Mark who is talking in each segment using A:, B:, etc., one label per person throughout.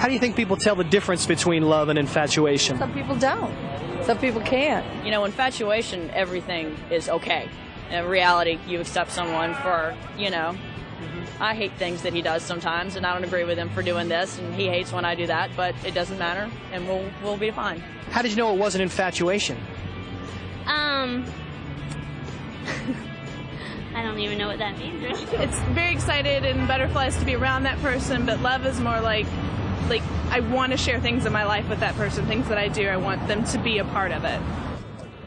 A: How do you think people tell the difference between love and infatuation?
B: Some people don't. Some people can't.
C: You know, infatuation, everything is okay. In reality, you accept someone for, I hate things that he does sometimes, and I don't agree with him for doing this, and he hates when I do that, but it doesn't matter, and we'll be fine.
A: How did you know it wasn't infatuation?
D: I don't even know what that means, really.
E: It's very excited and butterflies to be around that person, but love is more like I want to share things in my life with that person, things that I do. I want them to be a part of it.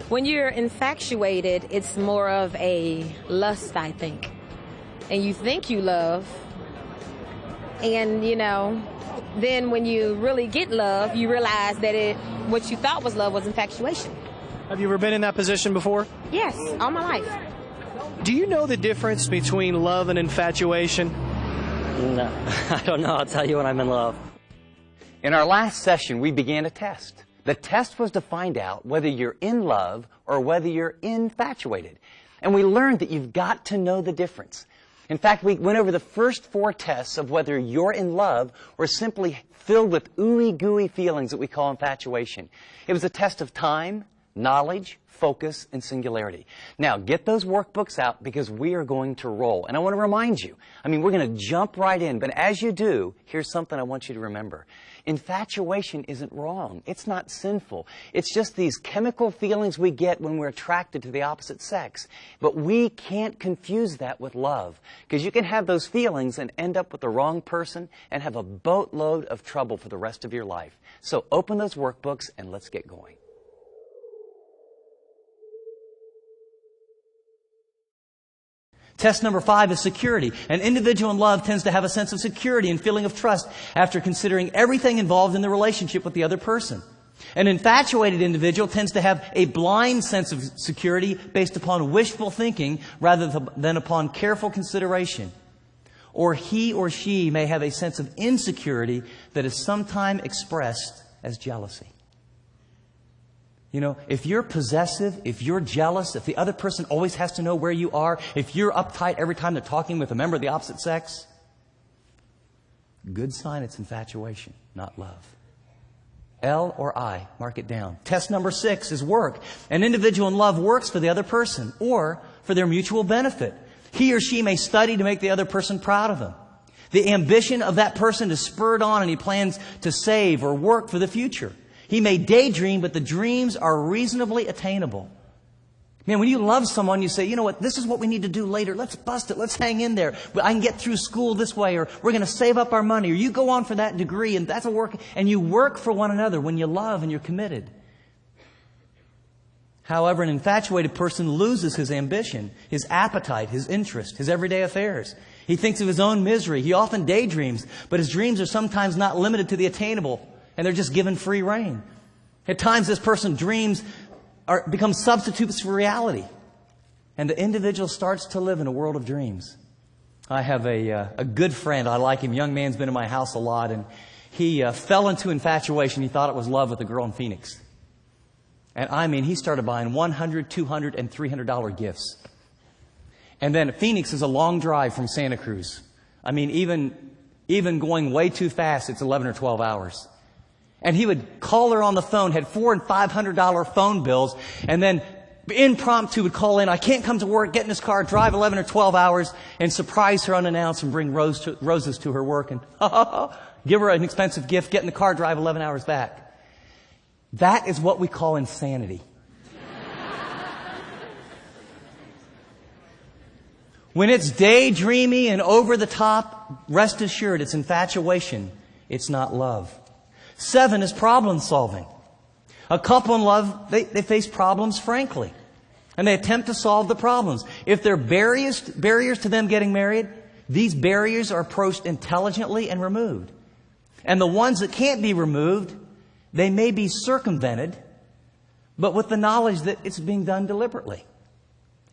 B: When you're infatuated, it's more of a lust, I think. And you think you love, and, then when you really get love, you realize that what you thought was love was infatuation.
A: Have you ever been in that position before?
B: Yes, all my life.
A: Do you know the difference between love and infatuation?
F: No, I don't know. I'll tell you when I'm in love.
G: In our last session, we began a test. The test was to find out whether you're in love or whether you're infatuated. And we learned that you've got to know the difference. In fact, we went over the first 4 tests of whether you're in love or simply filled with ooey-gooey feelings that we call infatuation. It was a test of time, knowledge, focus, and singularity. Now, get those workbooks out because we are going to roll. And I want to remind you, we're going to jump right in. But as you do, here's something I want you to remember. Infatuation isn't wrong. It's not sinful. It's just these chemical feelings we get when we're attracted to the opposite sex. But we can't confuse that with love, because you can have those feelings and end up with the wrong person and have a boatload of trouble for the rest of your life. So open those workbooks and let's get going.
F: Test number 5 is security. An individual in love tends to have a sense of security and feeling of trust after considering everything involved in the relationship with the other person. An infatuated individual tends to have a blind sense of security based upon wishful thinking rather than upon careful consideration. Or he or she may have a sense of insecurity that is sometimes expressed as jealousy. If you're possessive, if you're jealous, if the other person always has to know where you are, if you're uptight every time they're talking with a member of the opposite sex, good sign it's infatuation, not love. L or I, mark it down. Test number 6 is work. An individual in love works for the other person or for their mutual benefit. He or she may study to make the other person proud of him. The ambition of that person is spurred on and he plans to save or work for the future. He may daydream, but the dreams are reasonably attainable. Man, when you love someone, you say, you know what, this is what we need to do later. Let's bust it. Let's hang in there. I can get through school this way, or we're going to save up our money, or you go on for that degree, and that's a work. And you work for one another when you love and you're committed. However, an infatuated person loses his ambition, his appetite, his interest, his everyday affairs. He thinks of his own misery. He often daydreams, but his dreams are sometimes not limited to the attainable. And they're just given free rein. At times, this person's dreams become substitutes for reality. And the individual starts to live in a world of dreams. I have a good friend. I like him. Young man's been in my house a lot. And he fell into infatuation. He thought it was love with a girl in Phoenix. And he started buying $100, $200, and $300 gifts. And then Phoenix is a long drive from Santa Cruz. Even going way too fast, it's 11 or 12 hours. And he would call her on the phone, had $400 and $500 phone bills, and then impromptu would call in, I can't come to work, get in his car, drive 11 or 12 hours, and surprise her unannounced and bring roses to her work and give her an expensive gift, get in the car, drive 11 hours back. That is what we call insanity. When it's daydreamy and over the top, rest assured it's infatuation. It's not love. 7 is problem solving. A couple in love, they face problems frankly. And they attempt to solve the problems. If there are barriers to them getting married, these barriers are approached intelligently and removed. And the ones that can't be removed, they may be circumvented, but with the knowledge that it's being done deliberately.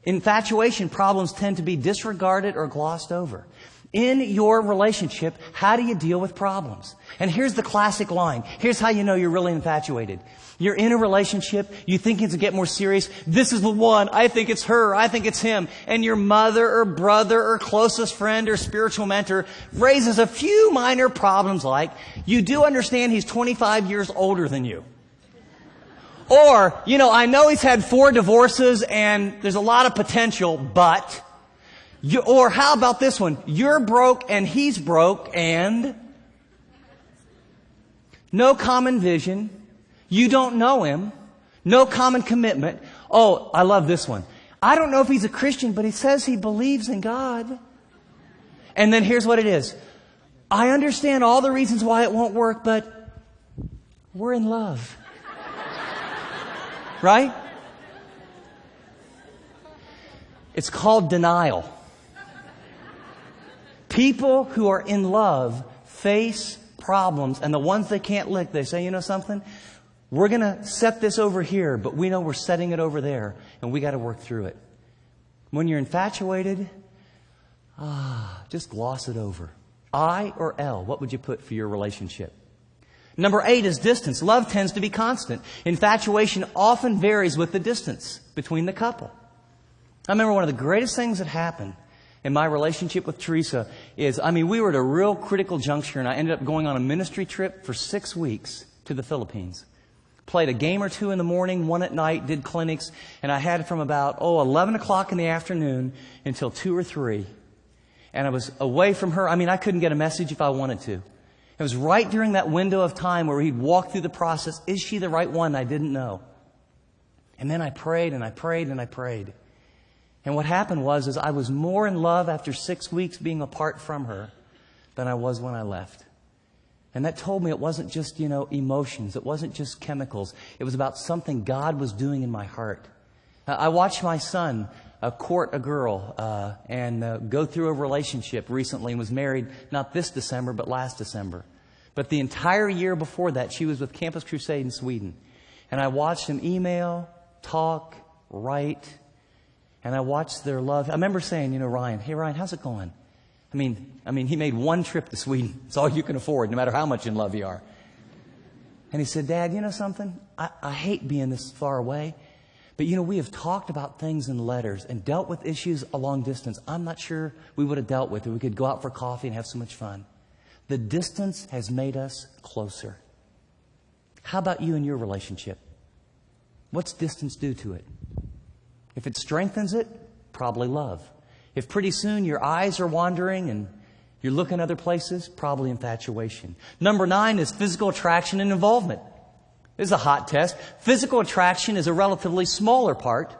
F: Infatuation problems tend to be disregarded or glossed over. In your relationship, how do you deal with problems? And here's the classic line. Here's how you know you're really infatuated. You're in a relationship, you think it's going to get more serious. This is the one. I think it's her. I think it's him. And your mother or brother or closest friend or spiritual mentor raises a few minor problems like, you do understand he's 25 years older than you. Or, I know he's had 4 divorces and there's a lot of potential, but... Or how about this one? You're broke and he's broke and no common vision. You don't know him. No common commitment. Oh, I love this one. I don't know if he's a Christian, but he says he believes in God. And then here's what it is. I understand all the reasons why it won't work, but we're in love. Right? It's called denial. People who are in love face problems, and the ones they can't lick, they say, you know something? We're going to set this over here, but we know we're setting it over there, and we got to work through it. When you're infatuated, just gloss it over. I or L, what would you put for your relationship? Number 8 is distance. Love tends to be constant. Infatuation often varies with the distance between the couple. I remember one of the greatest things that happened in my relationship with Teresa is, we were at a real critical juncture, and I ended up going on a ministry trip for 6 weeks to the Philippines. Played a game or 2 in the morning, 1 at night, did clinics, and I had from about, 11 o'clock in the afternoon until 2 or 3. And I was away from her. I couldn't get a message if I wanted to. It was right during that window of time where he'd walk through the process. Is she the right one? I didn't know. And then I prayed and I prayed and I prayed. And what happened was I was more in love after 6 weeks being apart from her than I was when I left. And that told me it wasn't just, emotions. It wasn't just chemicals. It was about something God was doing in my heart. I watched my son court a girl and go through a relationship recently and was married not this December but last December. But the entire year before that, she was with Campus Crusade in Sweden. And I watched him email, talk, write, and I watched their love. I remember saying, Ryan, hey Ryan, how's it going? He made 1 trip to Sweden. It's all you can afford, no matter how much in love you are. And he said, Dad, you know something? I hate being this far away. But we have talked about things in letters and dealt with issues a long distance. I'm not sure we would have dealt with it. We could go out for coffee and have so much fun. The distance has made us closer. How about you and your relationship? What's distance do to it? If it strengthens it, probably love. If pretty soon your eyes are wandering and you're looking other places, probably infatuation. Number 9 is physical attraction and involvement. This is a hot test. Physical attraction is a relatively smaller part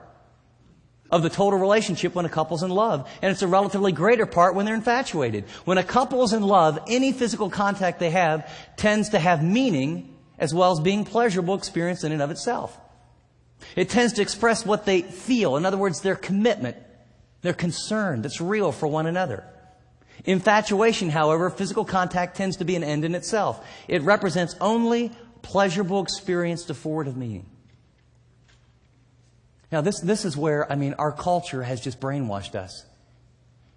F: of the total relationship when a couple's in love. And it's a relatively greater part when they're infatuated. When a couple is in love, any physical contact they have tends to have meaning as well as being pleasurable experience in and of itself. It tends to express what they feel. In other words, their commitment, their concern that's real for one another. Infatuation, however, physical contact tends to be an end in itself. It represents only pleasurable experience devoid of meaning. Now, this is where, our culture has just brainwashed us.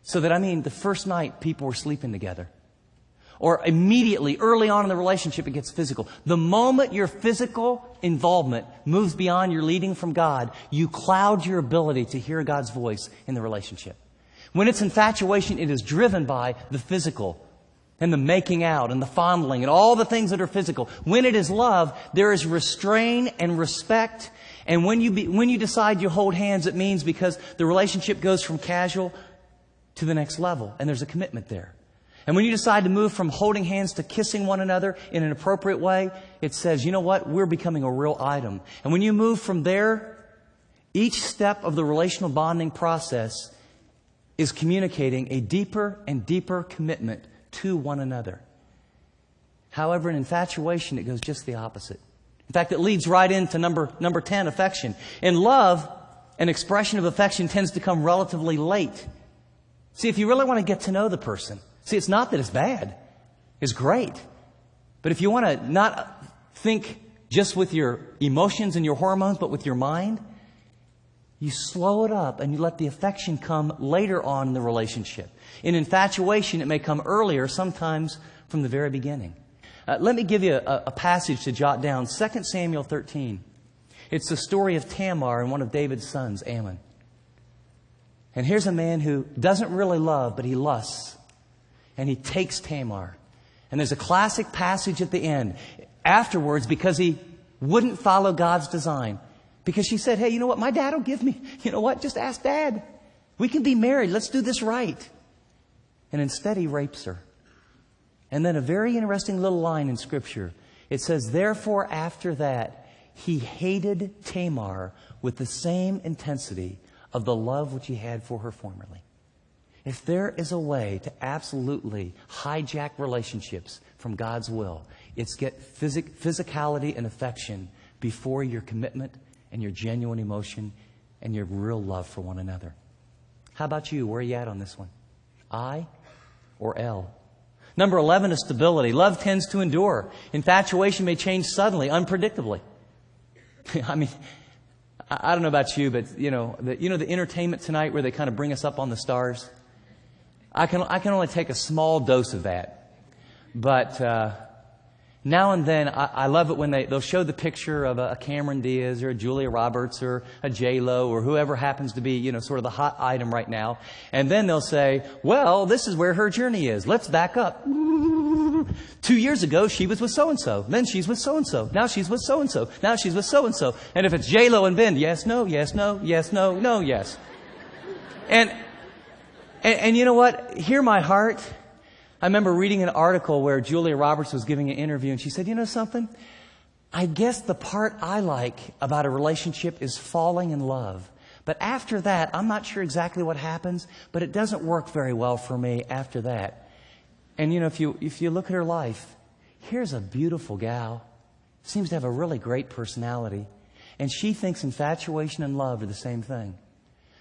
F: So that, the first night people were sleeping together. Or immediately, early on in the relationship, it gets physical. The moment your physical involvement moves beyond your leading from God, you cloud your ability to hear God's voice in the relationship. When it's infatuation, it is driven by the physical and the making out and the fondling and all the things that are physical. When it is love, there is restraint and respect. And when you decide you hold hands, it means because the relationship goes from casual to the next level, and there's a commitment there. And when you decide to move from holding hands to kissing one another in an appropriate way, it says, you know what? We're becoming a real item. And when you move from there, each step of the relational bonding process is communicating a deeper and deeper commitment to one another. However, in infatuation, it goes just the opposite. In fact, it leads right into number 10, affection. In love, an expression of affection tends to come relatively late. See, if you really want to get to know the person, it's not that it's bad. It's great. But if you want to not think just with your emotions and your hormones, but with your mind, You slow it up and you let the affection come later on in the relationship. In infatuation, it may come earlier, sometimes from the very beginning. Let me give you a passage to jot down. 2 Samuel 13. It's the story of Tamar and one of David's sons, Ammon. And here's a man who doesn't really love, but he lusts. And he takes Tamar. And there's a classic passage at the end. Afterwards, because he wouldn't follow God's design. Because she said, hey, you know what? My dad will give me. You know what? Just ask Dad. We can be married. Let's do this right. And instead he rapes her. And then a very interesting little line in Scripture. It says, therefore after that, he hated Tamar with the same intensity of the love which he had for her formerly. If there is a way to absolutely hijack relationships from God's will, it's get physicality and affection before your commitment and your genuine emotion and your real love for one another. How about you? Where are you at on this one? I or L? Number 11 is stability. Love tends to endure. Infatuation may change suddenly, unpredictably. I mean, I don't know about you, but the entertainment tonight where they kind of bring us up on the stars. I can only take a small dose of that, but now and then I love it when they'll show the picture of a Cameron Diaz or a Julia Roberts or a J-Lo or whoever happens to be sort of the hot item right now, and then they'll say, well, this is where her journey is. Let's back up. 2 years ago, she was with so-and-so. Then she's with so-and-so. Now she's with so-and-so. Now she's with so-and-so. And if it's J-Lo and Ben, yes, no, yes, no, yes, no, no, yes. And you know what? Hear my heart. I remember reading an article where Julia Roberts was giving an interview and she said, you know something? I guess the part I like about a relationship is falling in love. But after that, I'm not sure exactly what happens, but it doesn't work very well for me after that. And if you look at her life, here's a beautiful gal. Seems to have a really great personality. And she thinks infatuation and love are the same thing.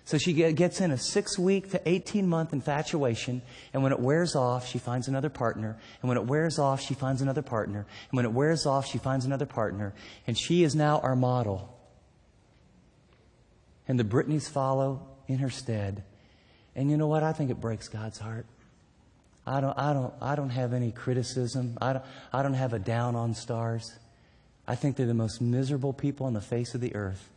F: So she gets in a 6-week to 18-month infatuation, and when it wears off, she finds another partner. And when it wears off, she finds another partner. And when it wears off, she finds another partner. And she is now our model. And the Britneys follow in her stead. And you know what? I think it breaks God's heart. I don't have any criticism. I don't have a down on stars. I think they're the most miserable people on the face of the earth.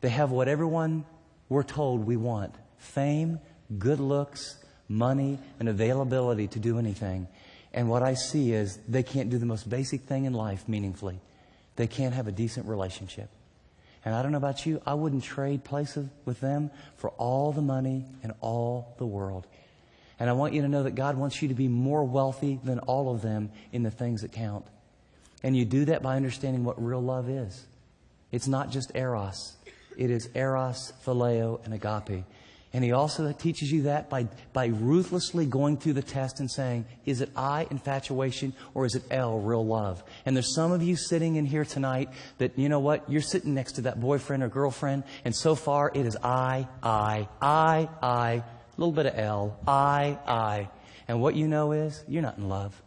F: They have what everyone we're told we want. Fame, good looks, money, and availability to do anything. And what I see is they can't do the most basic thing in life meaningfully. They can't have a decent relationship. And I don't know about you, I wouldn't trade places with them for all the money in all the world. And I want you to know that God wants you to be more wealthy than all of them in the things that count. And you do that by understanding what real love is. It's not just eros. It is eros, phileo, and agape. And he also teaches you that by ruthlessly going through the test and saying, is it I, infatuation, or is it L, real love? And there's some of you sitting in here tonight that, you know what, you're sitting next to that boyfriend or girlfriend, and so far it is I, a little bit of L, I. And what you know is, you're not in love.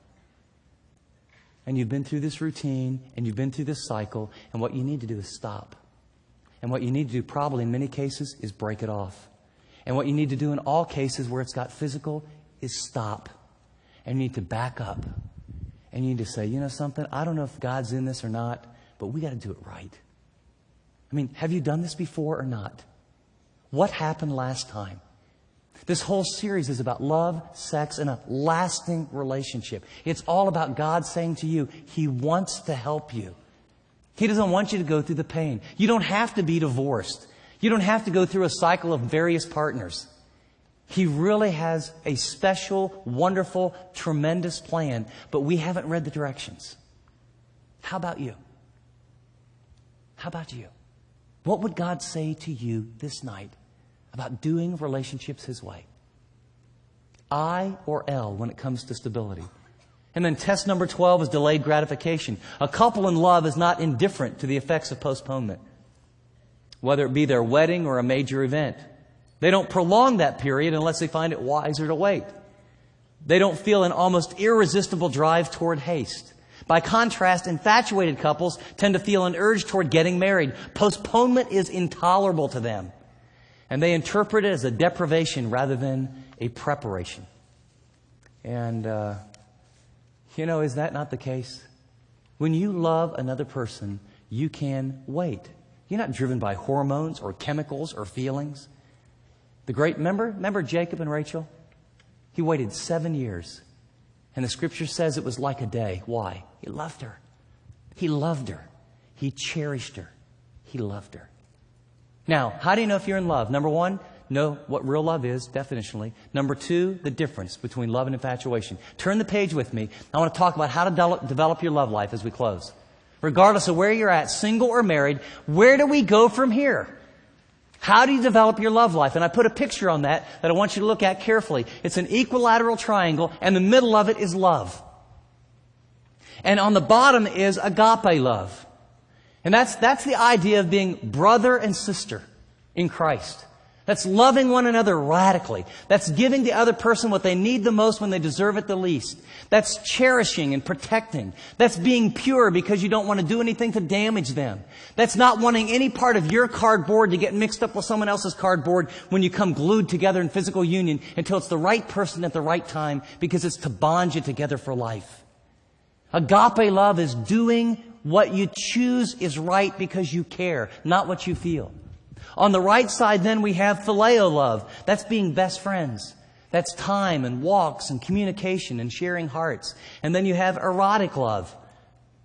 F: And you've been through this routine, and you've been through this cycle, and what you need to do is stop. And what you need to do probably in many cases is break it off. And what you need to do in all cases where it's got physical is stop. And you need to back up. And you need to say, you know something, I don't know if God's in this or not, but we got to do it right. I mean, have you done this before or not? What happened last time? This whole series is about love, sex, and a lasting relationship. It's all about God saying to you, He wants to help you. He doesn't want you to go through the pain. You don't have to be divorced. You don't have to go through a cycle of various partners. He really has a special, wonderful, tremendous plan, but we haven't read the directions. How about you? How about you? What would God say to you this night about doing relationships His way? I or L when it comes to stability? And then test number 12 is delayed gratification. A couple in love is not indifferent to the effects of postponement, whether it be their wedding or a major event. They don't prolong that period unless they find it wiser to wait. They don't feel an almost irresistible drive toward haste. By contrast, infatuated couples tend to feel an urge toward getting married. Postponement is intolerable to them. And they interpret it as a deprivation rather than a preparation. And, is that not the case? When you love another person, you can wait. You're not driven by hormones or chemicals or feelings. Remember Jacob and Rachel? He waited 7 years. And the scripture says it was like a day. Why? He loved her. He loved her. He cherished her. He loved her. Now, how do you know if you're in love? Number one, know what real love is, definitionally. Number two, the difference between love and infatuation. Turn the page with me. I want to talk about how to develop your love life as we close. Regardless of where you're at, single or married, where do we go from here? How do you develop your love life? And I put a picture on that I want you to look at carefully. It's an equilateral triangle, and the middle of it is love. And on the bottom is agape love. And that's the idea of being brother and sister in Christ. That's loving one another radically. That's giving the other person what they need the most when they deserve it the least. That's cherishing and protecting. That's being pure because you don't want to do anything to damage them. That's not wanting any part of your cardboard to get mixed up with someone else's cardboard when you come glued together in physical union until it's the right person at the right time, because it's to bond you together for life. Agape love is doing what you choose is right because you care, not what you feel. On the right side, then, we have phileo love. That's being best friends. That's time and walks and communication and sharing hearts. And then you have erotic love.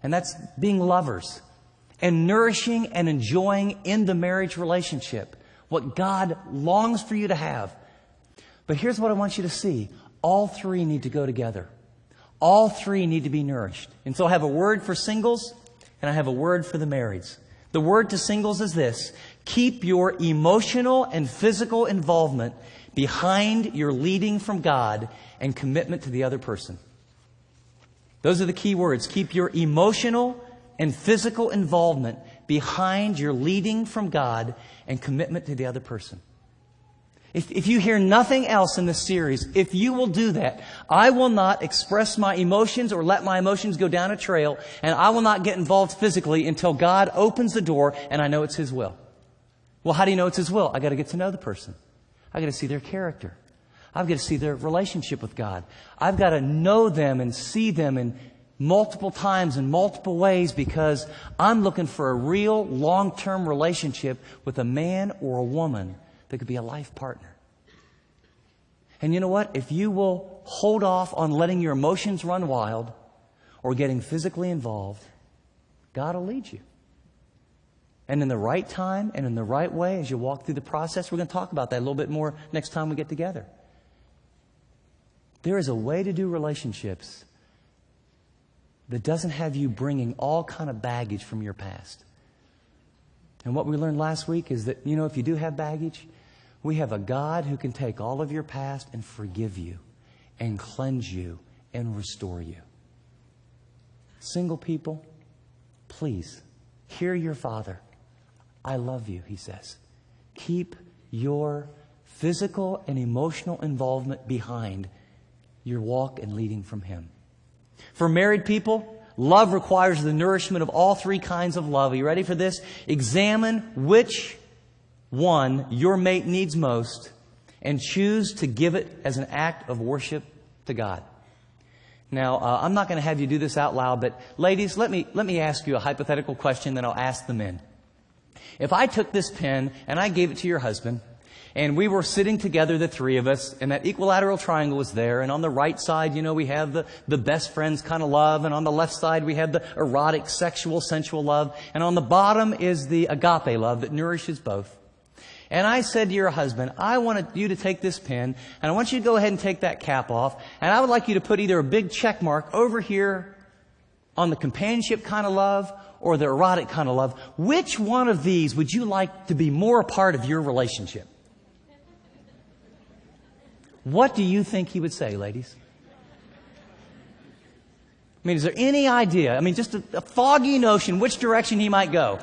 F: And that's being lovers and nourishing and enjoying in the marriage relationship what God longs for you to have. But here's what I want you to see. All three need to go together. All three need to be nourished. And so I have a word for singles and I have a word for the marrieds. The word to singles is this: keep your emotional and physical involvement behind your leading from God and commitment to the other person. Those are the key words. Keep your emotional and physical involvement behind your leading from God and commitment to the other person. If you hear nothing else in this series, if you will do that, I will not express my emotions or let my emotions go down a trail, and I will not get involved physically until God opens the door and I know it's His will. Well, how do you know it's His will? I got to get to know the person. I got to see their character. I've got to see their relationship with God. I've got to know them and see them in multiple times in multiple ways, because I'm looking for a real long-term relationship with a man or a woman that could be a life partner. And you know what? If you will hold off on letting your emotions run wild or getting physically involved, God will lead you. And in the right time and in the right way, as you walk through the process, we're going to talk about that a little bit more next time we get together. There is a way to do relationships that doesn't have you bringing all kind of baggage from your past. And what we learned last week is that, if you do have baggage, we have a God who can take all of your past and forgive you and cleanse you and restore you. Single people, please, hear your Father. I love you, He says. Keep your physical and emotional involvement behind your walk and leading from Him. For married people, love requires the nourishment of all three kinds of love. Are you ready for this? Examine which one your mate needs most and choose to give it as an act of worship to God. Now, I'm not going to have you do this out loud, but ladies, let me ask you a hypothetical question that I'll ask the men. If I took this pen and I gave it to your husband, and we were sitting together, the three of us, and that equilateral triangle was there, and on the right side, we have the best friends kind of love, and on the left side, we have the erotic, sexual, sensual love, and on the bottom is the agape love that nourishes both. And I said to your husband, I want you to take this pen, and I want you to go ahead and take that cap off, and I would like you to put either a big check mark over here on the companionship kind of love or the erotic kind of love. Which one of these would you like to be more a part of your relationship? What do you think he would say, ladies? Is there any idea? Just a foggy notion which direction he might go?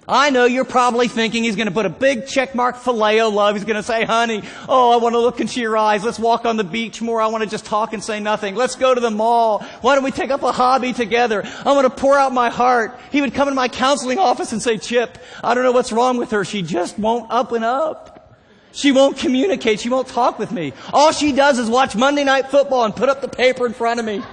F: I know you're probably thinking he's going to put a big checkmark phileo love. He's going to say, honey, oh, I want to look into your eyes. Let's walk on the beach more. I want to just talk and say nothing. Let's go to the mall. Why don't we take up a hobby together? I want to pour out my heart. He would come into my counseling office and say, Chip, I don't know what's wrong with her. She just won't up and up. She won't communicate. She won't talk with me. All she does is watch Monday Night Football and put up the paper in front of me.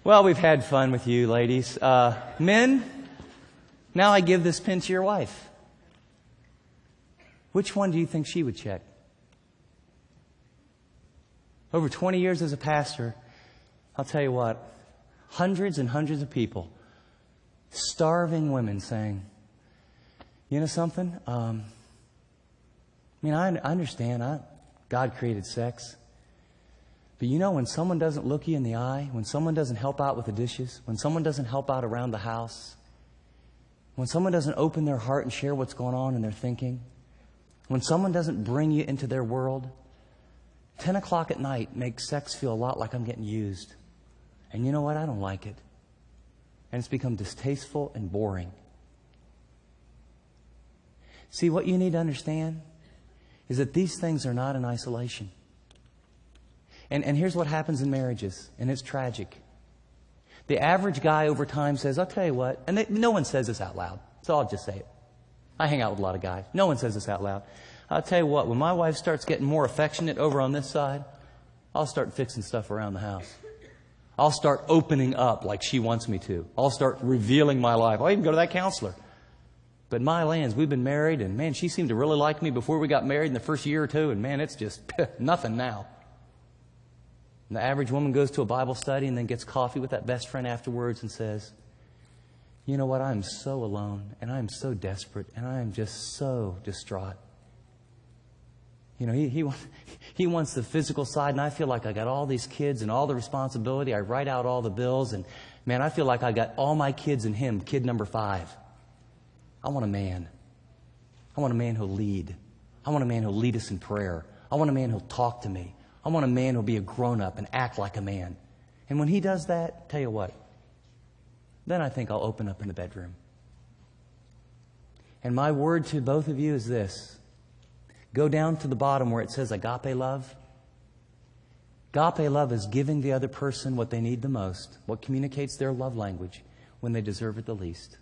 F: Well, we've had fun with you, ladies. Men, now I give this pin to your wife. Which one do you think she would check? Over 20 years as a pastor, I'll tell you what, hundreds and hundreds of people, starving women saying, you know something? I understand. God created sex. But you know, when someone doesn't look you in the eye, when someone doesn't help out with the dishes, when someone doesn't help out around the house, when someone doesn't open their heart and share what's going on in their thinking, when someone doesn't bring you into their world, 10 o'clock at night makes sex feel a lot like I'm getting used. And you know what? I don't like it. And it's become distasteful and boring. See, what you need to understand is that these things are not in isolation. And here's what happens in marriages, and it's tragic. The average guy over time says, I'll tell you what, and no one says this out loud, so I'll just say it. I hang out with a lot of guys. No one says this out loud. I'll tell you what, when my wife starts getting more affectionate over on this side, I'll start fixing stuff around the house. I'll start opening up like she wants me to. I'll start revealing my life. I'll even go to that counselor. But my lands, we've been married, and man, she seemed to really like me before we got married in the first year or two, and man, it's just nothing now. And the average woman goes to a Bible study and then gets coffee with that best friend afterwards and says, you know what, I'm so alone, and I'm so desperate, and I'm just so distraught. You know, he wants the physical side, and I feel like I got all these kids and all the responsibility. I write out all the bills, and man, I feel like I got all my kids in him, kid number 5. I want a man. I want a man who'll lead. I want a man who'll lead us in prayer. I want a man who'll talk to me. I want a man who'll be a grown-up and act like a man. And when he does that, tell you what, then I think I'll open up in the bedroom. And my word to both of you is this. Go down to the bottom where it says agape love. Agape love is giving the other person what they need the most, what communicates their love language when they deserve it the least.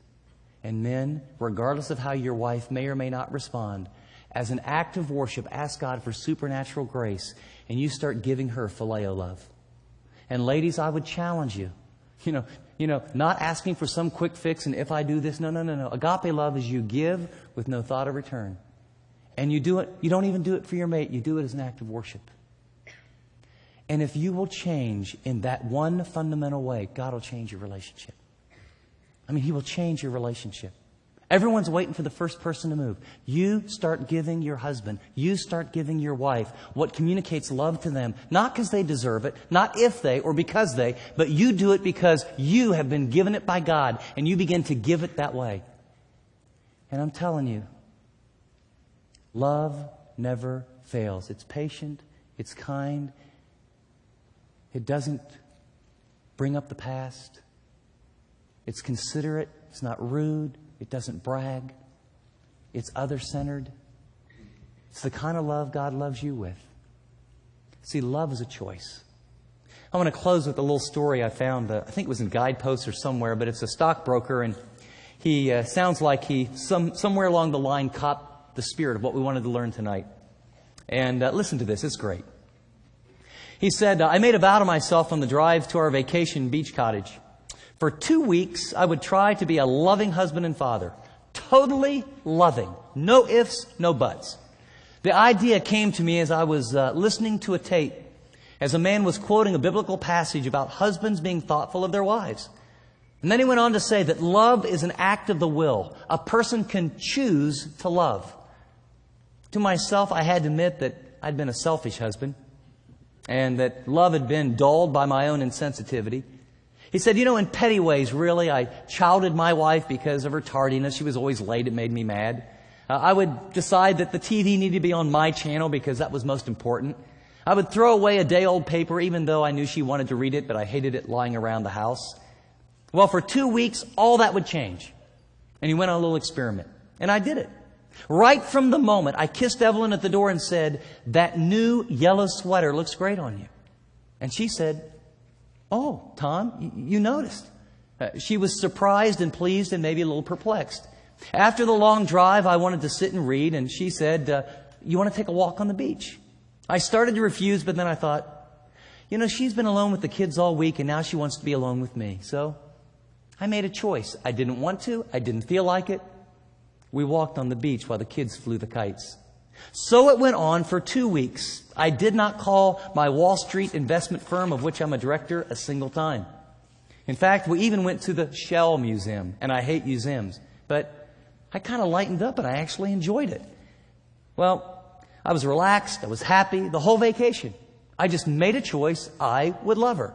F: And men, regardless of how your wife may or may not respond, as an act of worship, ask God for supernatural grace, and you start giving her phileo love. And ladies, I would challenge you. You know, not asking for some quick fix and if I do this. No. Agape love is you give with no thought of return. And you do it, you don't even do it for your mate, you do it as an act of worship. And if you will change in that one fundamental way, God will change your relationship. I mean, He will change your relationship. Everyone's waiting for the first person to move. You start giving your husband, you start giving your wife what communicates love to them, not because they deserve it, not if they or because they, but you do it because you have been given it by God, and you begin to give it that way. And I'm telling you, love never fails. It's patient, it's kind, it doesn't bring up the past, it's considerate, it's not rude. It doesn't brag. It's other-centered. It's the kind of love God loves you with. See, love is a choice. I want to close with a little story I found. I think it was in Guideposts or somewhere, but it's a stockbroker, and he sounds like he somewhere along the line caught the spirit of what we wanted to learn tonight. And listen to this. It's great. He said, I made a vow to myself on the drive to our vacation beach cottage. For 2 weeks, I would try to be a loving husband and father. Totally loving. No ifs, no buts. The idea came to me as I was listening to a tape, as a man was quoting a biblical passage about husbands being thoughtful of their wives. And then he went on to say that love is an act of the will. A person can choose to love. To myself, I had to admit that I'd been a selfish husband, and that love had been dulled by my own insensitivity. He said, in petty ways, really, I chided my wife because of her tardiness. She was always late. It made me mad. I would decide that the TV needed to be on my channel because that was most important. I would throw away a day-old paper even though I knew she wanted to read it, but I hated it lying around the house. Well, for 2 weeks, all that would change. And he went on a little experiment. And I did it. Right from the moment I kissed Evelyn at the door and said, "That new yellow sweater looks great on you." And she said, "Oh, Tom, you noticed." She was surprised and pleased and maybe a little perplexed. After the long drive, I wanted to sit and read, and she said, "You want to take a walk on the beach?" I started to refuse, but then I thought, she's been alone with the kids all week, and now she wants to be alone with me. So I made a choice. I didn't want to. I didn't feel like it. We walked on the beach while the kids flew the kites. So it went on for 2 weeks. I did not call my Wall Street investment firm, of which I'm a director, a single time. In fact, we even went to the Shell Museum, and I hate museums. But I kind of lightened up, and I actually enjoyed it. Well, I was relaxed. I was happy the whole vacation. I just made a choice. I would love her.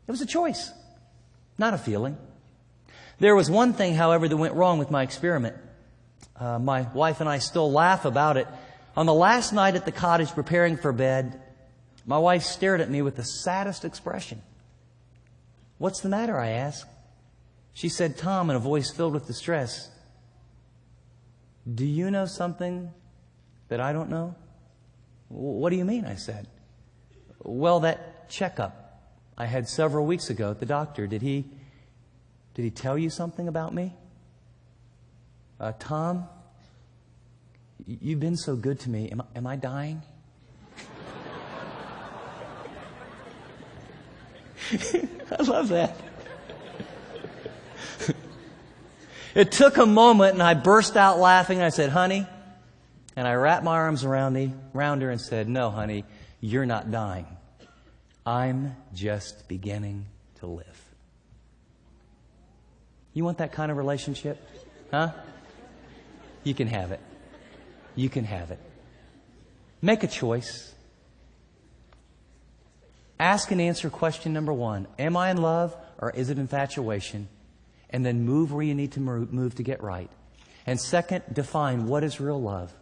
F: It was a choice, not a feeling. There was one thing, however, that went wrong with my experiment. My wife and I still laugh about it. On the last night at the cottage preparing for bed, my wife stared at me with the saddest expression. "What's the matter?" I asked. She said, "Tom," in a voice filled with distress, "do you know something that I don't know?" "What do you mean?" I said. "Well, that checkup I had several weeks ago at the doctor, did he tell you something about me?" "Tom, you've been so good to me. Am I dying?" I love that. It took a moment, and I burst out laughing. I said, "Honey," and I wrapped my arms around her and said, "No, honey, you're not dying. I'm just beginning to live." You want that kind of relationship? Huh? You can have it. You can have it. Make a choice. Ask and answer question number 1. Am I in love, or is it infatuation? And then move where you need to move to get right. And second, define what is real love.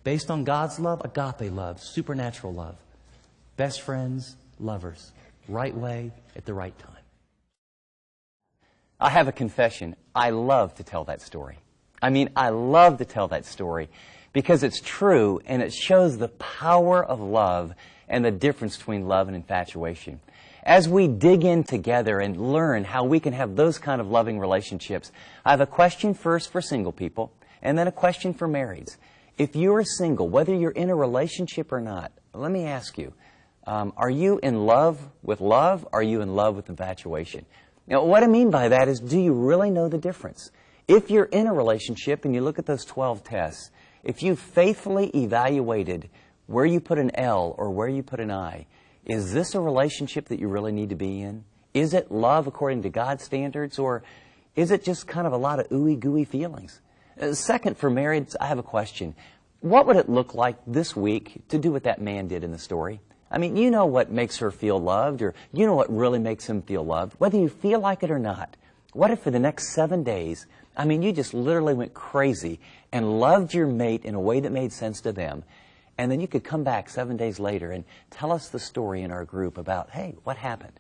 F: Based on God's love, agape love, supernatural love. Best friends, lovers. Right way at the right time.
G: I have a confession. I love to tell that story. I love to tell that story because it's true and it shows the power of love and the difference between love and infatuation. As we dig in together and learn how we can have those kind of loving relationships, I have a question first for single people and then a question for marrieds. If you're single, whether you're in a relationship or not, let me ask you, are you in love with love? Or are you in love with infatuation? Now, what I mean by that is, do you really know the difference? If you're in a relationship and you look at those 12 tests, if you've faithfully evaluated where you put an L or where you put an I, is this a relationship that you really need to be in? Is it love according to God's standards, or is it just kind of a lot of ooey gooey feelings? Second, for marrieds, I have a question. What would it look like this week to do what that man did in the story? You know what makes her feel loved, or you know what really makes him feel loved, whether you feel like it or not. What if for the next 7 days, you just literally went crazy and loved your mate in a way that made sense to them, and then you could come back 7 days later and tell us the story in our group about, hey, what happened?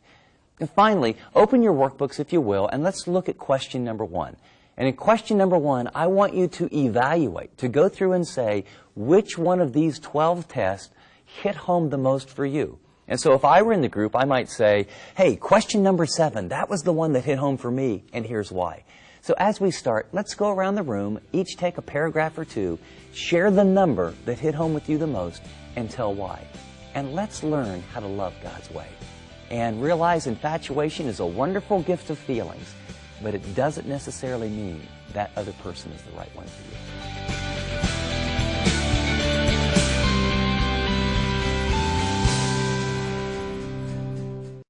G: And finally, open your workbooks, if you will, and let's look at question number 1. And in question number 1, I want you to evaluate, to go through and say, which one of these 12 tests hit home the most for you? And so if I were in the group, I might say, hey, question number 7, that was the one that hit home for me, and here's why. So as we start, let's go around the room, each take a paragraph or 2, share the number that hit home with you the most, and tell why. And let's learn how to love God's way. And realize infatuation is a wonderful gift of feelings, but it doesn't necessarily mean that other person is the right one for you.